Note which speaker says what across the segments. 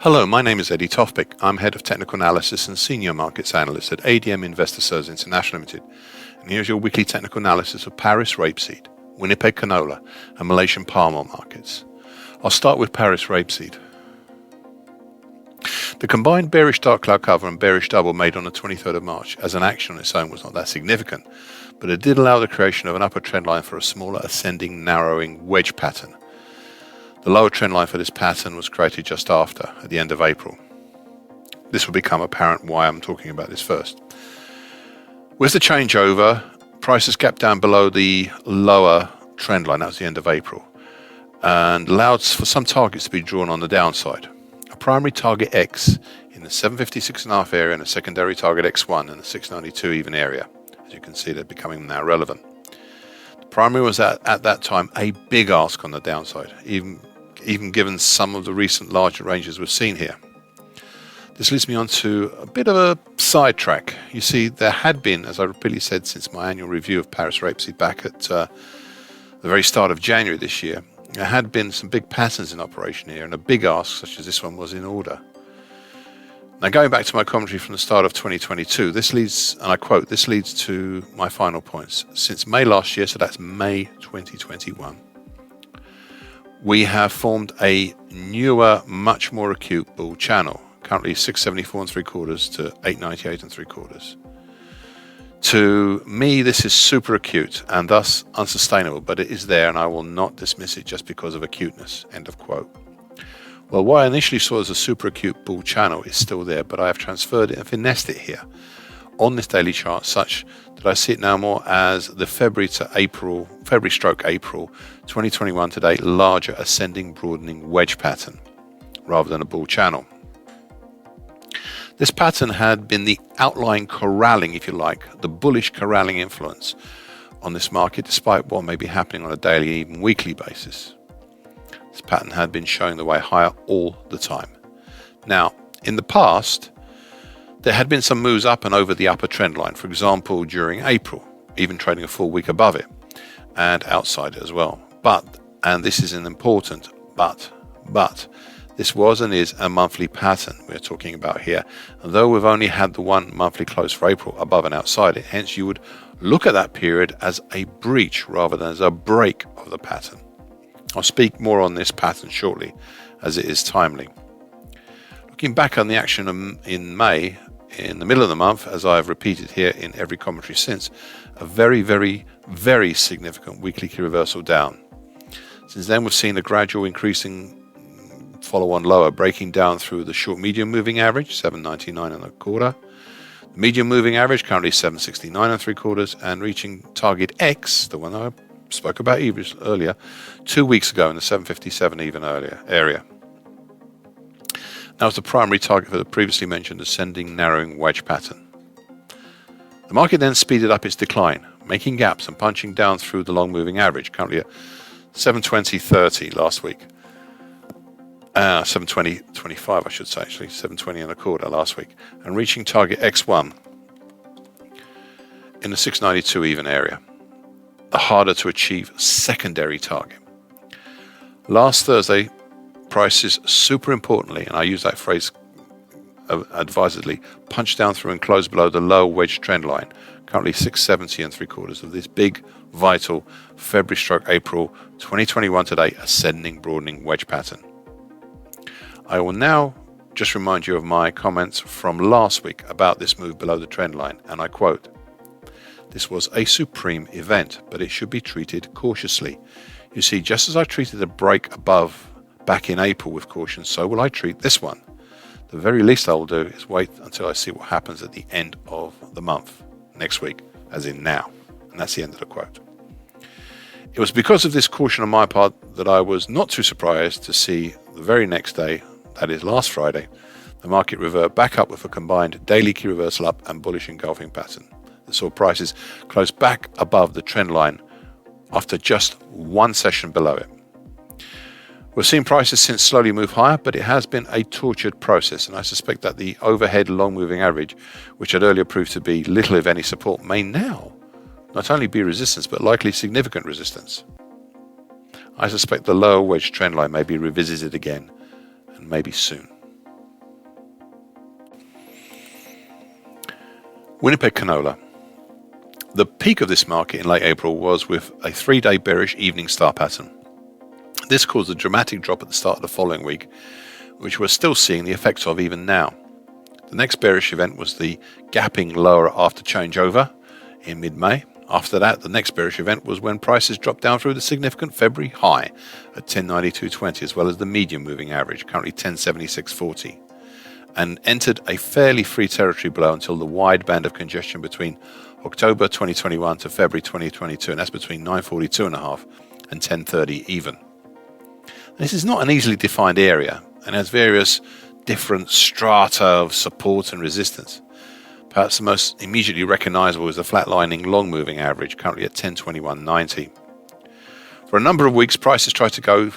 Speaker 1: Hello, my name is Eddie Tofpik. I'm Head of Technical Analysis and Senior Markets Analyst at ADM Investor Services International Limited. And here's your weekly technical analysis of Paris rapeseed, Winnipeg canola, and Malaysian palm oil markets. I'll start with Paris rapeseed. The combined bearish dark cloud cover and bearish double made on the 23rd of March as an action on its own was not that significant, but it did allow the creation of an upper trend line for a smaller ascending narrowing wedge pattern. The lower trend line for this pattern was created just after, at the end of April. This will become apparent why I'm talking about this first. With the changeover, prices gapped down below the lower trend line, that was the end of April, and allowed for some targets to be drawn on the downside. A primary target X in the 756.5 area and a secondary target X1 in the 692 even area. As you can see, they're becoming now relevant. The primary was at that time a big ask on the downside, even given some of the recent larger ranges we've seen here. This leads me on to a bit of a sidetrack. You see, there had been, as I repeatedly said since my annual review of Paris rapeseed back at the very start of January this year, there had been some big patterns in operation here, and a big ask such as this one was in order. Now, going back to my commentary from the start of 2022, this leads, and I quote, "This leads to my final points. Since May last year, so that's May 2021, we have formed a newer, much more acute bull channel, currently 674 3/4 to 898 3/4. To me, this is super acute and thus unsustainable, but it is there and I will not dismiss it just because of acuteness." End of quote. Well, what I initially saw as a super acute bull channel is still there, but I have transferred it and finessed it here on this daily chart such that I see it now more as the February stroke April 2021 to date larger ascending broadening wedge pattern rather than a bull channel. This pattern had been the outlying corralling, if you like, the bullish corralling influence on this market despite what may be happening on a daily, even weekly basis. This pattern had been showing the way higher all the time. Now, in the past, there had been some moves up and over the upper trend line, for example, during April, even trading a full week above it and outside it as well. But, and this is an important but, this was and is a monthly pattern we're talking about here. And though we've only had the one monthly close for April above and outside it, hence you would look at that period as a breach rather than as a break of the pattern. I'll speak more on this pattern shortly as it is timely. Looking back on the action in May, in the middle of the month, as I have repeated here in every commentary since, a very, very, very significant weekly key reversal down. Since then, we've seen a gradual increasing follow-on lower, breaking down through the short medium moving average, 799 1/4. The medium moving average currently 769 3/4, and reaching target X, the one I spoke about earlier, 2 weeks ago in the 757 even earlier area. That was the primary target for the previously mentioned ascending narrowing wedge pattern. The market then speeded up its decline, making gaps and punching down through the long moving average, currently at 720.30 last week. 720.25 I should say, actually 720 1/4 last week, and reaching target X1 in the 692 even area, a harder to achieve secondary target. Last Thursday, prices super importantly, and I use that phrase advisedly, punched down through and closed below the low wedge trend line, currently 670 3/4 of this big, vital February/April 2021 today ascending broadening wedge pattern. I will now just remind you of my comments from last week about this move below the trend line, and I quote, "This was a supreme event, but it should be treated cautiously. You see, just as I treated a break above back in April with caution, so will I treat this one. The very least I will do is wait until I see what happens at the end of the month, next week, as in now." And that's the end of the quote. It was because of this caution on my part that I was not too surprised to see the very next day, that is last Friday, the market revert back up with a combined daily key reversal up and bullish engulfing pattern that saw prices close back above the trend line after just one session below it. We've seen prices since slowly move higher, but it has been a tortured process, and I suspect that the overhead long moving average, which had earlier proved to be little if any support, may now not only be resistance but likely significant resistance. I suspect the lower wedge trend line may be revisited again, and maybe soon. Winnipeg canola. The peak of this market in late April was with a 3-day bearish evening star pattern. This caused a dramatic drop at the start of the following week, which we're still seeing the effects of even now. The next bearish event was the gapping lower after changeover in mid-May. After that, the next bearish event was when prices dropped down through the significant February high at 1092.20, as well as the medium moving average, currently 1076.40, and entered a fairly free territory below until the wide band of congestion between October 2021 to February 2022, and that's between 942.5 and 1030 even. This is not an easily defined area and has various different strata of support and resistance. Perhaps the most immediately recognizable is the flatlining long moving average, currently at 1021.90. For a number of weeks, prices tried to go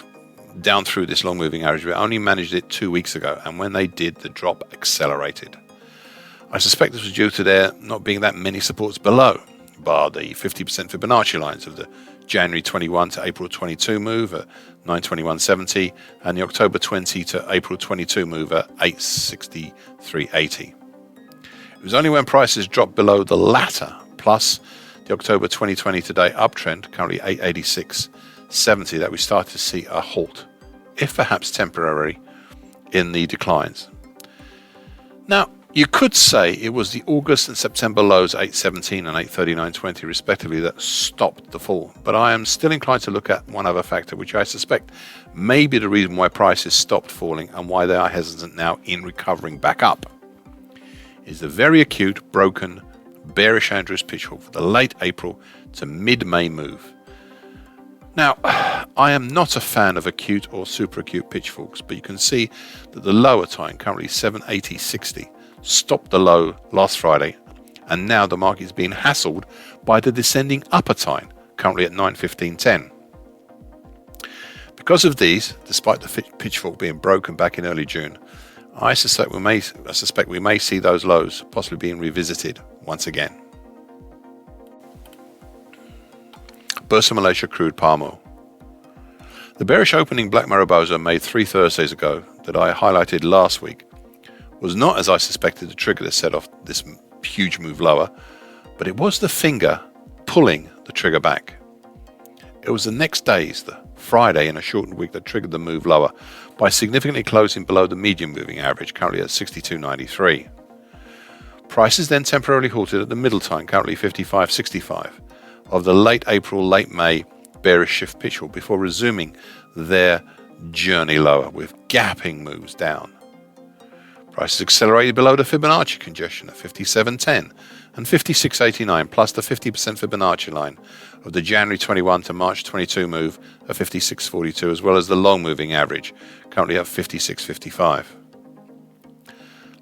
Speaker 1: down through this long moving average, but only managed it 2 weeks ago, and when they did, the drop accelerated. I suspect this was due to there not being that many supports below, bar the 50% Fibonacci lines of the January 21 to April 22 move at 921.70 and the October 20 to April 22 move at 863.80. It was only when prices dropped below the latter, plus the October 2020 today uptrend, currently 886.70, that we started to see a halt, if perhaps temporary, in the declines. Now, you could say it was the August and September lows 817 and 839.20 respectively that stopped the fall, but I am still inclined to look at one other factor, which I suspect may be the reason why prices stopped falling and why they are hesitant now in recovering back up, is the very acute, broken, bearish Andrews pitchfork for the late April to mid-May move. Now, I am not a fan of acute or super acute pitchforks, but you can see that the lower time, currently 780.60, stopped the low last Friday, and now the market is being hassled by the descending upper tine, currently at 915.10. Because of these, despite the pitchfork being broken back in early June, I suspect we may see those lows possibly being revisited once again. Bursa Malaysia crude palm oil. The bearish opening Black Mariposa made 3 Thursdays ago that I highlighted last week was not, as I suspected, the trigger that set off this huge move lower, but it was the finger pulling the trigger back. It was the next days, the Friday in a shortened week, that triggered the move lower by significantly closing below the medium moving average, currently at 62.93. Prices then temporarily halted at the middle time, currently 55.65, of the late April, late May bearish shift pitchfork before resuming their journey lower with gapping moves down. Prices accelerated below the Fibonacci congestion at 57.10 and 56.89, plus the 50% Fibonacci line of the January 21 to March 22 move at 56.42, as well as the long moving average, currently at 56.55.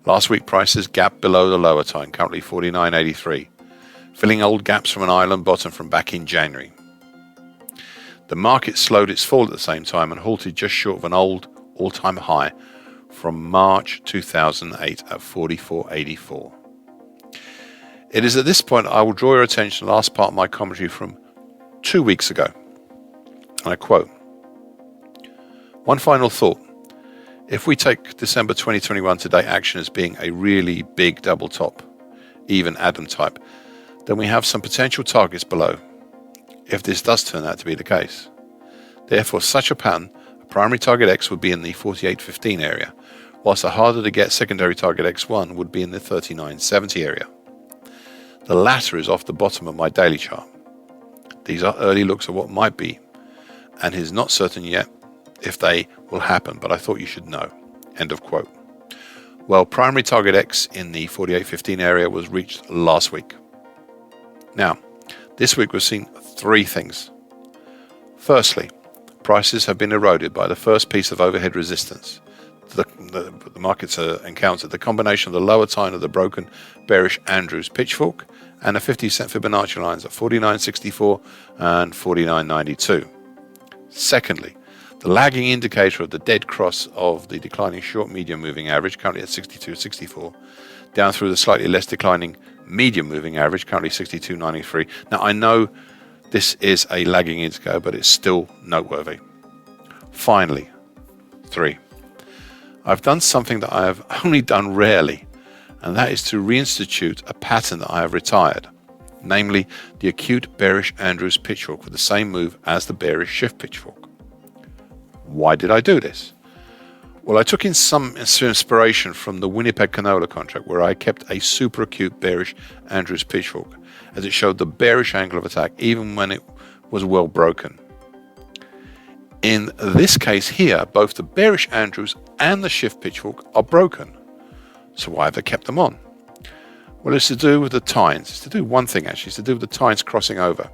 Speaker 1: Last week, prices gapped below the lower time, currently 49.83, filling old gaps from an island bottom from back in January. The market slowed its fall at the same time and halted just short of an old all-time high from March 2008 at 44.84. It is at this point I will draw your attention to the last part of my commentary from 2 weeks ago. And I quote, "One final thought. If we take December 2021 today action as being a really big double top, even Adam type, then we have some potential targets below, if this does turn out to be the case. Therefore, such a pattern, a primary target X would be in the 48.15 area, whilst a harder to get secondary target X1 would be in the 39.70 area. The latter is off the bottom of my daily chart. These are early looks at what might be, and it is not certain yet if they will happen, but I thought you should know." End of quote. Well, primary target X in the 48.15 area was reached last week. Now, this week we've seen 3 things. Firstly, prices have been eroded by the first piece of overhead resistance the markets encountered, the combination of the lower time of the broken bearish Andrews pitchfork and the 50% Fibonacci lines at 49.64 and 49.92. Secondly, the lagging indicator of the dead cross of the declining short medium moving average, currently at 62.64, down through the slightly less declining medium moving average, currently 62.93. Now, I know this is a lagging indicator, but it's still noteworthy. Finally, 3. I've done something that I have only done rarely, and that is to reinstitute a pattern that I have retired, namely the acute bearish Andrews pitchfork with the same move as the bearish shift pitchfork. Why did I do this? Well, I took in some inspiration from the Winnipeg CANOLA contract, where I kept a super acute bearish Andrews pitchfork, as it showed the bearish angle of attack even when it was well broken. In this case here, both the bearish Andrews and the shift pitchfork are broken. So why have I kept them on? Well, it's to do with the tines. It's to do one thing actually. It's to do with the tines crossing over.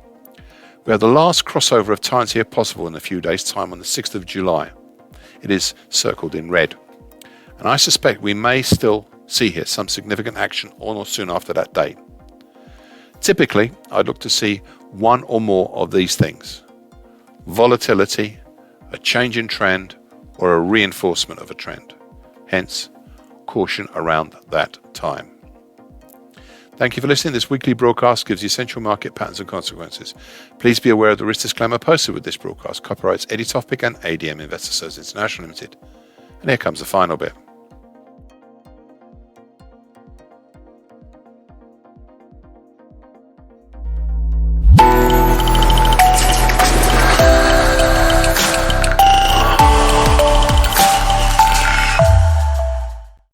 Speaker 1: We have the last crossover of tines here possible in a few days' time on the 6th of July. It is circled in red. And I suspect we may still see here some significant action on or soon after that date. Typically, I'd look to see one or more of these things: volatility, a change in trend, or a reinforcement of a trend. Hence, caution around that time. Thank you for listening. This weekly broadcast gives you essential market patterns and consequences. Please be aware of the risk disclaimer posted with this broadcast. Copyrights Eddie Tofpik and ADM Investor Services International Limited. And here comes the final bit.